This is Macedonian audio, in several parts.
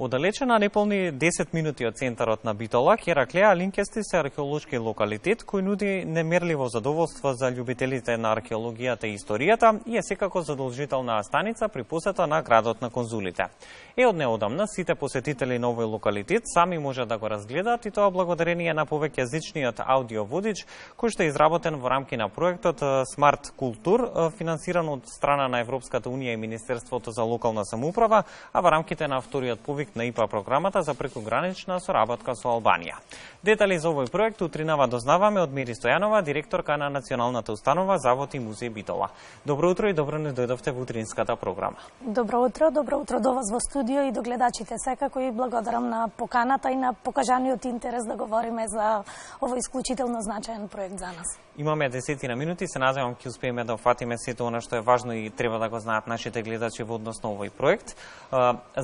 Одалечена неполни 10 минути од центарот на Битола, Хераклеа Линкести се археолошки локалитет кој нуди немерливо задоволство за љубителите на археологијата и историјата и е секако задолжителна станица при посета на градот на конзулите. Од неодамна сите посетители на овој локалитет сами може да го разгледаат и тоа благодарение на повеќејазичниот аудиоводич кој што е изработен во рамки на проектот Смарт Култур, финансиран од страна на Европската унија и Министерството за локална самоуправа, а во рамките на вториот повик на ИПА програмата за прекугранична соработка со Албанија. Детали за овој проект утринава дознаваме од Мири Стојанова, директорка на Националната установа Завод и музеј Битола. Добро утро и добро не дојдовте во утринската програма. Добро утро до вас во студио и до гледачите. Секако и благодарам на поканата и на покажаниот интерес да говориме за овој исклучително значаен проект за нас. Имаме 10 минути, се надевам ќе успееме да фатиме сето она што е важно и треба да го знаат нашите гледачи во однос на овој проект.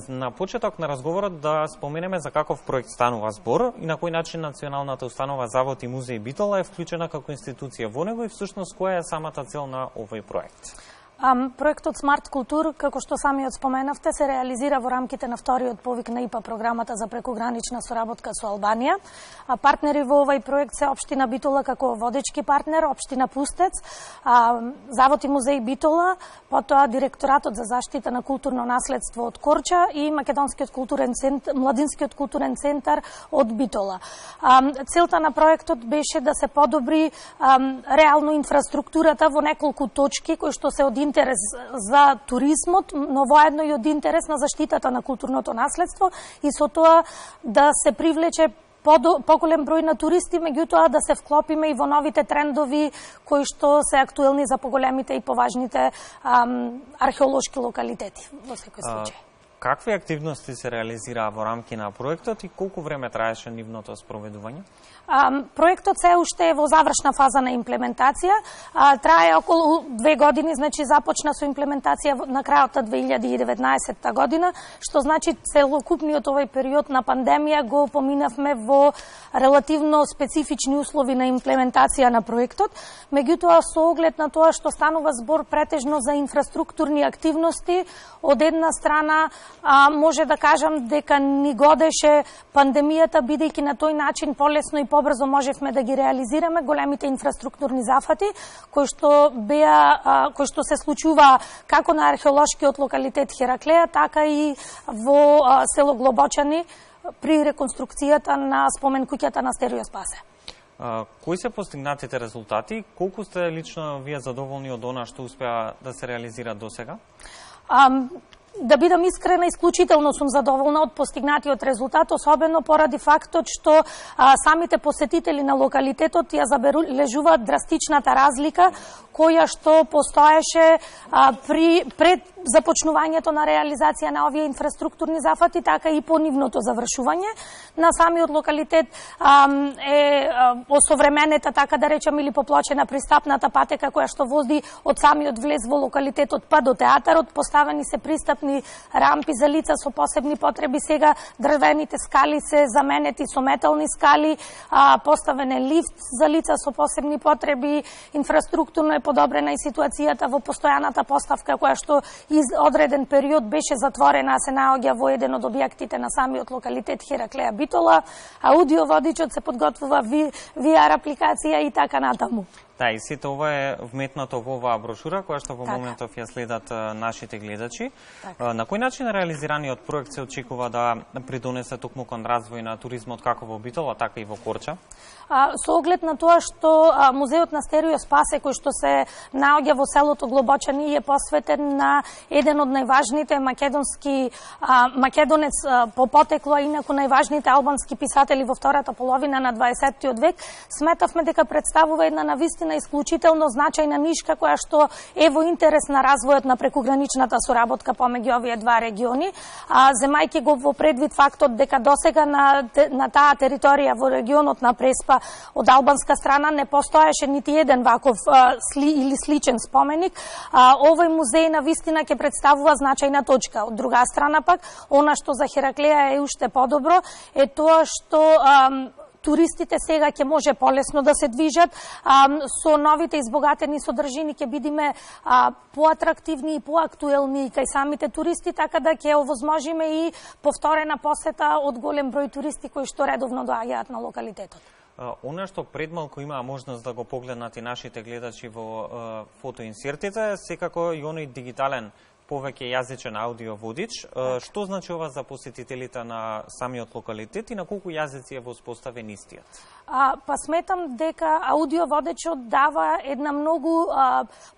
На почеток на разговорот да споменеме за каков проект станува збор и на кој начин Националната установа Завод и музеј Битола е вклучена како институција во него и всушност која е самата цел на овој проект. Проектот Смарт Култур, како што самиот споменавте, се реализира во рамките на вториот повик на ИПА програмата за прекугранична соработка со Албанија. Партнери во овој проект се Општина Битола како водечки партнер, Општина Пустец, Завод и музеј Битола, потоа Директоратот за заштита на културно наследство од Корча и Македонскиот културен центар, Младинскиот културен центар од Битола. Целта на проектот беше да се подобри реално инфраструктурата во неколку точки кои што се од интерес за туризмот, но воедно и од интерес на заштитата на културното наследство и со тоа да се привлече поголем број на туристи, меѓутоа да се вклопиме и во новите трендови кои што се актуелни за поголемите и поважните археолошки локалитети во секој случај. Какви активности се реализираа во рамки на проектот и колку време траеше нивното спроведување? Проектот се уште е во завршна фаза на имплементација. Трае околу 2 години, значи започна со имплементација на крајот на 2019 година, што значи целокупниот овој период на пандемија го поминавме во релативно специфични услови на имплементација на проектот. Меѓутоа, со оглед на тоа што станува збор претежно за инфраструктурни активности, од една страна може да кажам дека ни годеше пандемијата, бидејќи на тој начин полесно и побрзо можевме да ги реализираме големите инфраструктурни зафати кои што се случува како на археолошкиот локалитет Хераклеа, така и во село Глобочани при реконструкцијата на спомен куќата на Стерио Спасе. Кои се постигнатите резултати? Колку сте лично вие задоволни од она што успеа да се реализира досега? Да бидам искрена, исклучително сум задоволна од постигнатиот резултат, особено поради фактот што самите посетители на локалитетот ја забележуваат драстичната разлика која што постоеше пред започнувањето на реализација на овие инфраструктурни зафати, така и по нивното завршување. На самиот локалитет е осовременета, така да речем, или поплочена пристапната патека која што води од самиот влез во локалитетот па до театарот. Поставени се пристапни рампи за лица со посебни потреби. Сега дрвените скали се заменети со метални скали, поставен е лифт за лица со посебни потреби. Инфраструктурно е подобрена и ситуацијата во постојаната поставка која што одреден период беше затворена, а се наоѓа во еден од објектите на самиот локалитет Хераклеа Битола. Аудиоводичот се подготвува VR апликација и така натаму. Да, и сето ова е вметнато во оваа брошура, која што во моментов ја следат нашите гледачи. На кој начин реализираниот проект се очекува да придонесе токму кон развој на туризмот како во Битола, така и во Корча? Со оглед на тоа што музеот на Стерио Спасе, кој што се наоѓа во селото Глобочани, е посветен на еден од најважните македонец по потекло, а инаку најважните албански писатели во втората половина на 20 век, сметавме дека представува една навистина исклучително значајна нишка која што е во интерес на развојот на прекуграничната соработка помеѓу овие два региони, земајќи го во предвид фактот дека досега на таа територија во регионот на Преспа од албанска страна не постоеше нити еден ваков или сличен споменик. Овој музеј на вистина ќе представува значајна точка. Од друга страна пак, она што за Хераклеа е уште подобро е тоа што туристите сега ќе може полесно да се движат, со новите избогатени содржини ќе бидеме поатрактивни и поактуелни кај самите туристи, така да ќе овозможиме и повторена посета од голем број туристи кои што редовно доаѓаат на локалитетот. Она што предмалку имаа можност да го погледнат и нашите гледачи во фотоинсертите, секако и оној дигитален повеќе јазичен аудиоводич. Што значи ова за посетителите на самиот локалитет и на колку јазици е воспоставен истиот? Па сметам дека аудиоводечот дава една многу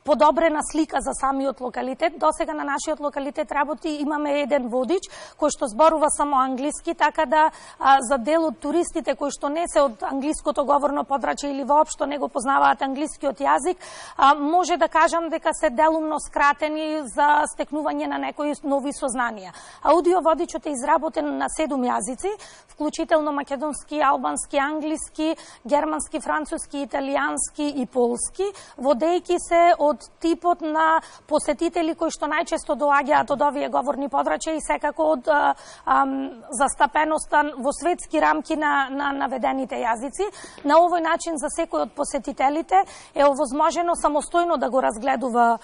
подобрена слика за самиот локалитет. Досега на нашиот локалитет работи имаме еден водич кој што зборува само англиски, така да за дел од туристите кои што не се од англиското говорно подрачје или воопшто не го познаваат англискиот јазик, може да кажам дека се делумно скратени за стекнување на некои нови сознанија. Аудиоводичот е изработен на 7 јазици, вклучително македонски, албански, англиски, германски, француски, италијански и полски, водејќи се од типот на посетители кои што најчесто доаѓаат од овие говорни подрачја и секако од застапеноста во светски рамки на наведените јазици. На овој начин за секој од посетителите е овозможено самостојно да го разгледува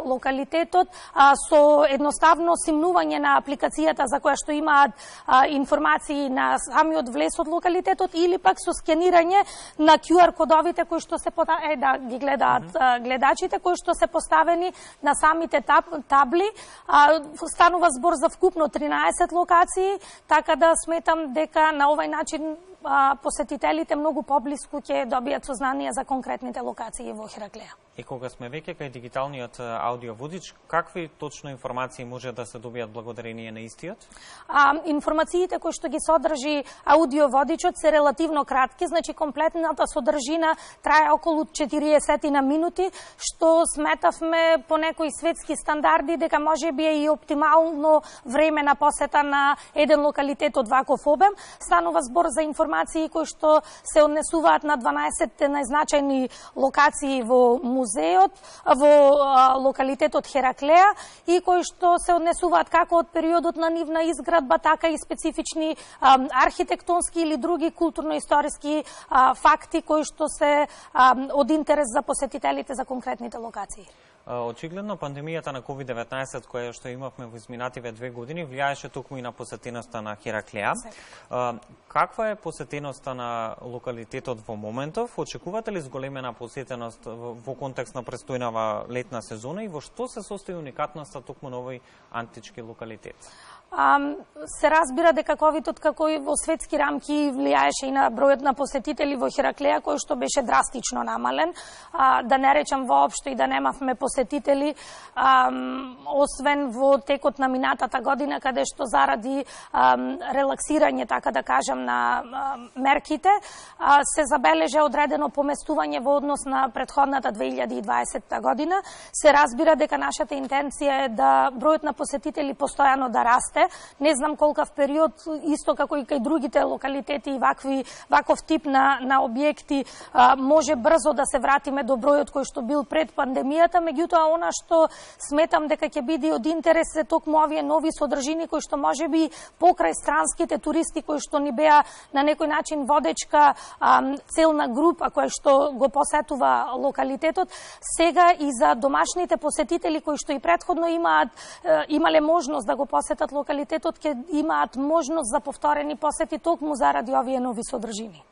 локалитетот со едноставно симнување на апликацијата за која што имаат информации на самиот влез од локалитетот или пак со скенирање на QR кодовите кои што се ги гледаат гледачите, кои што се поставени на самите табли. Станува збор за вкупно 13 локации, така да сметам дека на овој начин посетителите многу поблиску ќе добијат сознание за конкретните локации во Хераклеја. И кога сме веќе кај дигиталниот аудиоводич, какви точно информации може да се добијат благодарение на истиот? Информациите кои што ги содржи аудиоводичот се релативно кратки, значи комплетната содржина трае околу 40 на минути, што сметавме по некои светски стандарди дека можеби е и оптимално време на посета на еден локалитет од ваков обем. Станува збор за информации кои што се однесуваат на 12 најзначајни локации во музеот, во локалитетот Хераклеја и кои што се однесуваат како од периодот на нивна изградба, така и специфични архитектонски или други културно-историски факти кои што се од интерес за посетителите за конкретните локации. Очигледно пандемијата на COVID-19 која што имавме во изминативе 2 години влијаеше токму и на посетеноста на Хераклеја. Каква е посетеноста на локалитетот во моментов? Очекувате ли зголемена посетеност во контекст на престојнава летна сезона и во што се состои уникатноста токму на овој антички локалитет? Се разбира дека ковидот како и во светски рамки влијаеше и на бројот на посетители во Хераклеја, кој што беше драстично намален. Да не речам воопшто и да немавме посетители, освен во текот на минатата година, каде што заради релаксирање, така да кажам, на мерките, се забележа одредено поместување во однос на претходната 2020 година. Се разбира дека нашата интенција е да бројот на посетители постојано да расте. Не знам колкав период, исто како и кај другите локалитети и ваков тип на објекти, може брзо да се вратиме до бројот кој што бил пред пандемијата, меѓутоа она што сметам дека ќе биде од интерес е токму овие нови содржини кои што можеби покрај странските туристи кои што ни беа на некој начин водечка целна група која што го посетува локалитетот, сега и за домашните посетители кои што и претходно имале можност да го посетат локалитетот, ќе имаат можност за повторени посети токму заради овие нови содржини.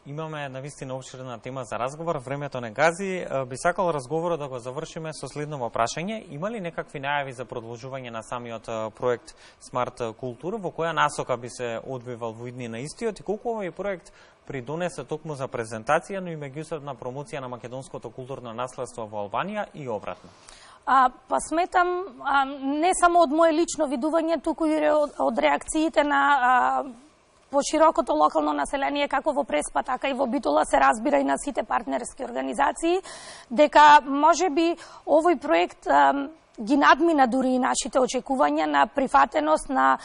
Имаме навистина обширна тема за разговор, времето не гази. Би сакал разговорот да го завршиме со следно прашање. Има ли некакви најави за продолжување на самиот проект Смарт Култура, во која насока би се одвивал во иднина истиот и колку овој проект придонесе токму за презентација, но и меѓусебна промоција на македонското културно наследство во Албанија и обратно? Па сметам, не само од моје лично видување, туку и од реакциите на поширокото локално население, како во Преспа, така и во Битола, се разбира и на сите партнерски организации, дека можеби овој проект ги надмина дури и нашите очекувања на прифатеност, на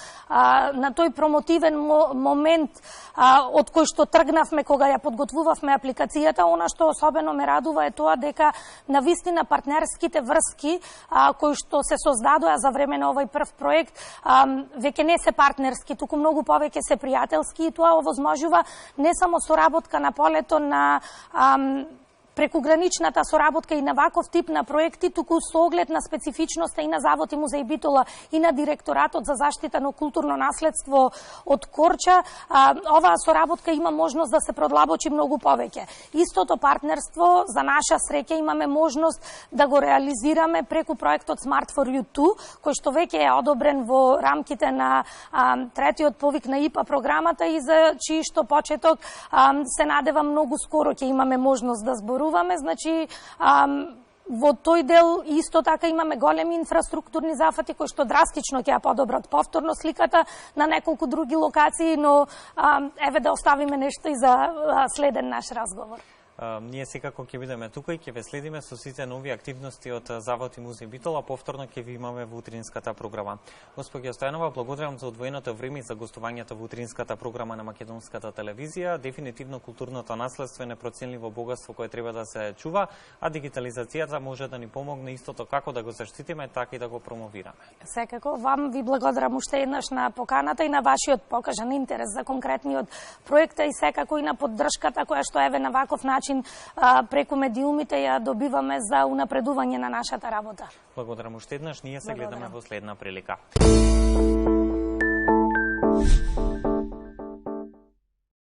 тој промотивен момент од кој што тргнавме кога ја подготвувавме апликацијата. Она што особено ме радува е тоа дека на вистина партнерските врски кои што се создадоа за време на овој прв проект веќе не се партнерски, туку многу повеќе се пријателски, и тоа овозможува не само соработка на полето на прекуграничната соработка и на ваков тип на проекти, туку со оглед на специфичноста и на Завод и музеј Битола и на Директоратот за заштита на културно наследство од Корча, оваа соработка има можност да се продлабочи многу повеќе. Истото партнерство, за наша среќа, имаме можност да го реализираме преку проектот Smart for You 2, кој што веќе е одобрен во рамките на третиот повик на ИПА програмата и за чии што почеток се надева многу скоро ќе имаме можност да зборуваме. Значи, во тој дел исто така имаме големи инфраструктурни зафати кои што драстично ќе ја подобрат повторно сликата на неколку други локации, но еве да оставиме нешто и за следен наш разговор. Ние секако ќе бидеме тука и ќе ве следиме со сите нови активности од Завод и музеј Битола, повторно ќе ви имаме во утринската програма. Госпоѓа Стојанова, благодарам за одвоеното време и за гостувањето во утринската програма на Македонската телевизија. Дефинитивно културното наследство е непроценливо богатство кое треба да се чува, а дигитализацијата може да ни помогне истото како да го заштитиме, така и да го промовираме. Секако, вам ви благодарам уште еднаш на поканата и на вашиот покажан интерес за конкретниот проект и секако и на поддршката која што еве на ваков начин преку медиумите ја добиваме за унапредување на нашата работа. Благодарам уште еднаш, ние се гледаме во следна прилика.